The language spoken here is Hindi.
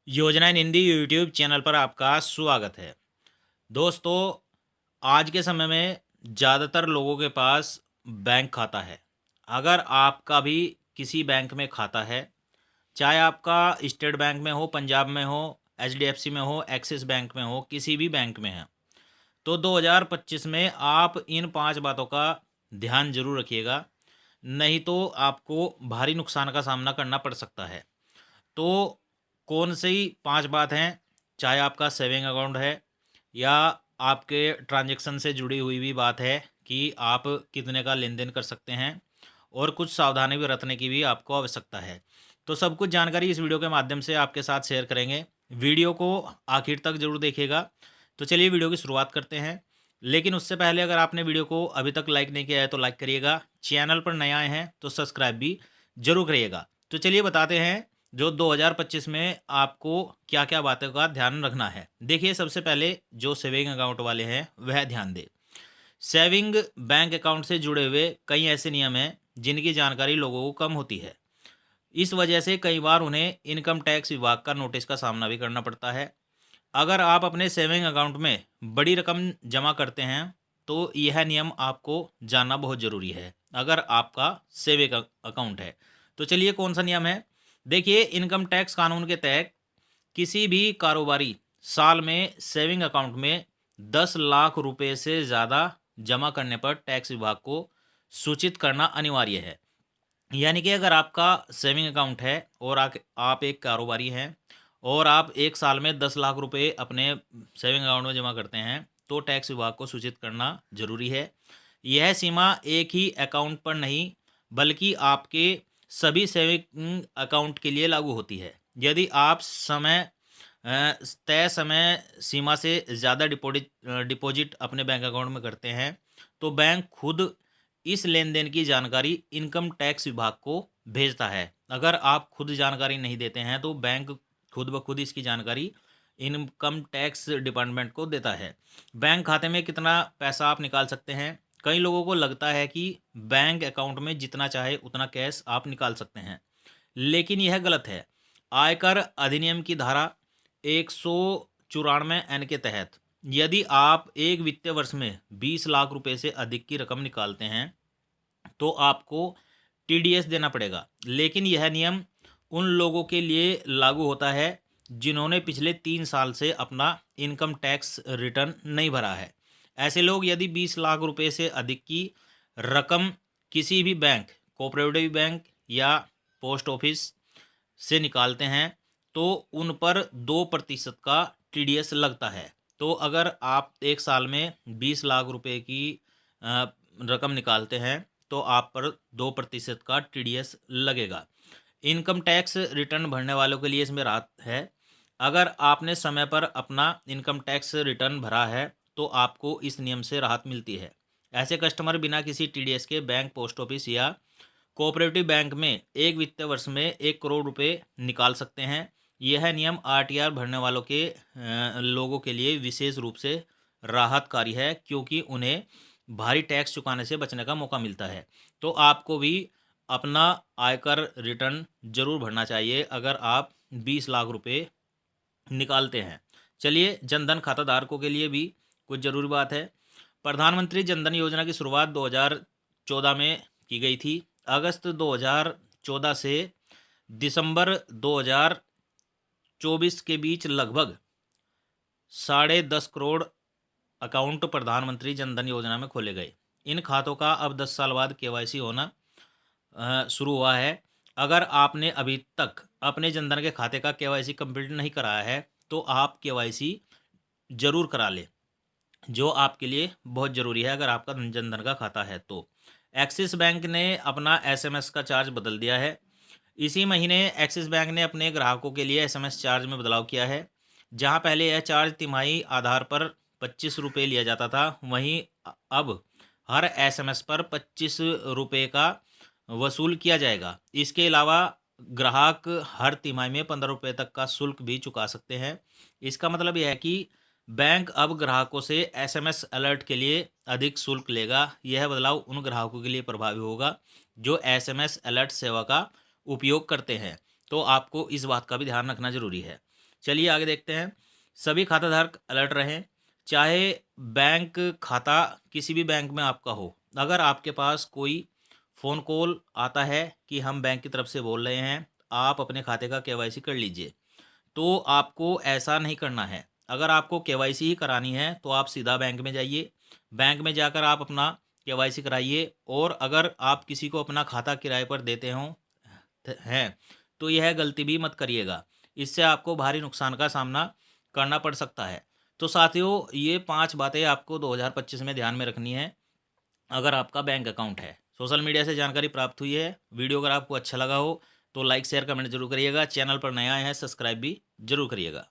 योजना इन हिंदी यूट्यूब चैनल पर आपका स्वागत है। दोस्तों, आज के समय में ज़्यादातर लोगों के पास बैंक खाता है। अगर आपका भी किसी बैंक में खाता है, चाहे आपका स्टेट बैंक में हो, पंजाब में हो, एचडीएफसी में हो, एक्सिस बैंक में हो, किसी भी बैंक में है, तो 2025 में आप इन 5 बातों का ध्यान ज़रूर रखिएगा, नहीं तो आपको भारी नुकसान का सामना करना पड़ सकता है। तो कौन सी 5 बात हैं, चाहे आपका सेविंग अकाउंट है या आपके ट्रांजैक्शन से जुड़ी हुई भी बात है कि आप कितने का लेन-देन कर सकते हैं और कुछ सावधानी भी बरतने की भी आपको आवश्यकता है। तो सब कुछ जानकारी इस वीडियो के माध्यम से आपके साथ शेयर करेंगे। वीडियो को आखिर तक ज़रूर देखिएगा। तो चलिए वीडियो की शुरुआत करते हैं। लेकिन उससे पहले अगर आपने वीडियो को अभी तक लाइक नहीं किया है तो लाइक करिएगा। चैनल पर नए आए हैं तो सब्सक्राइब भी ज़रूर करिएगा। तो चलिए बताते हैं जो 2025 में आपको क्या-क्या बातों का ध्यान रखना है। देखिए, सबसे पहले जो सेविंग अकाउंट वाले हैं वह ध्यान दें। सेविंग बैंक अकाउंट से जुड़े हुए कई ऐसे नियम हैं जिनकी जानकारी लोगों को कम होती है। इस वजह से कई बार उन्हें इनकम टैक्स विभाग का नोटिस का सामना भी करना पड़ता है। अगर आप अपने सेविंग अकाउंट में बड़ी रकम जमा करते हैं तो यह नियम आपको जानना बहुत ज़रूरी है, अगर आपका सेविंग अकाउंट है। तो चलिए, कौन सा नियम है? देखिए, इनकम टैक्स कानून के तहत किसी भी कारोबारी साल में सेविंग अकाउंट में 10 लाख रुपए से ज़्यादा जमा करने पर टैक्स विभाग को सूचित करना अनिवार्य है। यानी कि अगर आपका सेविंग अकाउंट है और आप एक कारोबारी हैं और आप एक साल में 10 लाख रुपए अपने सेविंग अकाउंट में जमा करते हैं, तो टैक्स विभाग को सूचित करना ज़रूरी है। यह सीमा एक ही अकाउंट पर नहीं, बल्कि आपके सभी सेविंग अकाउंट के लिए लागू होती है। यदि आप तय समय सीमा से ज़्यादा डिपॉजिट अपने बैंक अकाउंट में करते हैं, तो बैंक खुद इस लेन-देन की जानकारी इनकम टैक्स विभाग को भेजता है। अगर आप खुद जानकारी नहीं देते हैं, तो बैंक खुद ब खुद इसकी जानकारी इनकम टैक्स डिपार्टमेंट को देता है। बैंक खाते में कितना पैसा आप निकाल सकते हैं? कई लोगों को लगता है कि बैंक अकाउंट में जितना चाहे उतना कैश आप निकाल सकते हैं, लेकिन यह गलत है। आयकर अधिनियम की धारा 194 एन के तहत यदि आप एक वित्तीय वर्ष में 20 लाख रुपए से अधिक की रकम निकालते हैं, तो आपको टीडीएस देना पड़ेगा। लेकिन यह नियम उन लोगों के लिए लागू होता है जिन्होंने पिछले 3 साल से अपना इनकम टैक्स रिटर्न नहीं भरा है। ऐसे लोग यदि 20 लाख रुपए से अधिक की रकम किसी भी बैंक, कोऑपरेटिव बैंक या पोस्ट ऑफिस से निकालते हैं, तो उन पर 2% का टीडीएस लगता है। तो अगर आप एक साल में 20 लाख रुपए की रकम निकालते हैं, तो आप पर 2% का टीडीएस लगेगा। इनकम टैक्स रिटर्न भरने वालों के लिए इसमें राहत है। अगर आपने समय पर अपना इनकम टैक्स रिटर्न भरा है, तो आपको इस नियम से राहत मिलती है। ऐसे कस्टमर बिना किसी टीडीएस के बैंक, पोस्ट ऑफिस या कोऑपरेटिव बैंक में एक वित्तीय वर्ष में 1 करोड़ रुपए निकाल सकते हैं। यह नियम आरटीआर भरने वालों के लोगों के लिए विशेष रूप से राहतकारी है, क्योंकि उन्हें भारी टैक्स चुकाने से बचने का मौका मिलता है। तो आपको भी अपना आयकर रिटर्न जरूर भरना चाहिए अगर आप 20 लाख रुपए निकालते हैं। चलिए, जनधन खाता धारकों के लिए भी कुछ ज़रूरी बात है। प्रधानमंत्री जनधन योजना की शुरुआत 2014 में की गई थी। अगस्त 2014 से दिसंबर 2024 के बीच लगभग 10.5 करोड़ अकाउंट प्रधानमंत्री जनधन योजना में खोले गए। इन खातों का अब 10 साल बाद केवाईसी होना शुरू हुआ है। अगर आपने अभी तक अपने जनधन के खाते का केवाईसी कंप्लीट नहीं कराया है, तो आप केवाईसी जरूर करा लें, जो आपके लिए बहुत ज़रूरी है अगर आपका जनधन का खाता है तो। एक्सिस बैंक ने अपना एसएमएस का चार्ज बदल दिया है। इसी महीने एक्सिस बैंक ने अपने ग्राहकों के लिए एसएमएस चार्ज में बदलाव किया है। जहां पहले यह चार्ज तिमाही आधार पर 25 रुपये लिया जाता था, वहीं अब हर एसएमएस पर 25 रुपये का वसूल किया जाएगा। इसके अलावा ग्राहक हर तिमाही में 15 रुपये तक का शुल्क भी चुका सकते हैं। इसका मतलब यह है कि बैंक अब ग्राहकों से एसएमएस अलर्ट के लिए अधिक शुल्क लेगा। यह बदलाव उन ग्राहकों के लिए प्रभावी होगा जो एसएमएस अलर्ट सेवा का उपयोग करते हैं। तो आपको इस बात का भी ध्यान रखना जरूरी है। चलिए आगे देखते हैं। सभी खाताधारक अलर्ट रहें, चाहे बैंक खाता किसी भी बैंक में आपका हो। अगर आपके पास कोई फ़ोन कॉल आता है कि हम बैंक की तरफ से बोल रहे हैं, आप अपने खाते का केवाईसी कर लीजिए, तो आपको ऐसा नहीं करना है। अगर आपको केवाईसी ही करानी है तो आप सीधा बैंक में जाइए, बैंक में जाकर आप अपना केवाईसी कराइए। और अगर आप किसी को अपना खाता किराए पर देते हों हैं, तो यह गलती भी मत करिएगा, इससे आपको भारी नुकसान का सामना करना पड़ सकता है। तो साथियों, ये 5 बातें आपको 2025 में ध्यान में रखनी है अगर आपका बैंक अकाउंट है। सोशल मीडिया से जानकारी प्राप्त हुई है। वीडियो अगर आपको अच्छा लगा हो तो लाइक शेयर कमेंट जरूर करिएगा। चैनल पर नया है, सब्सक्राइब भी जरूर करिएगा।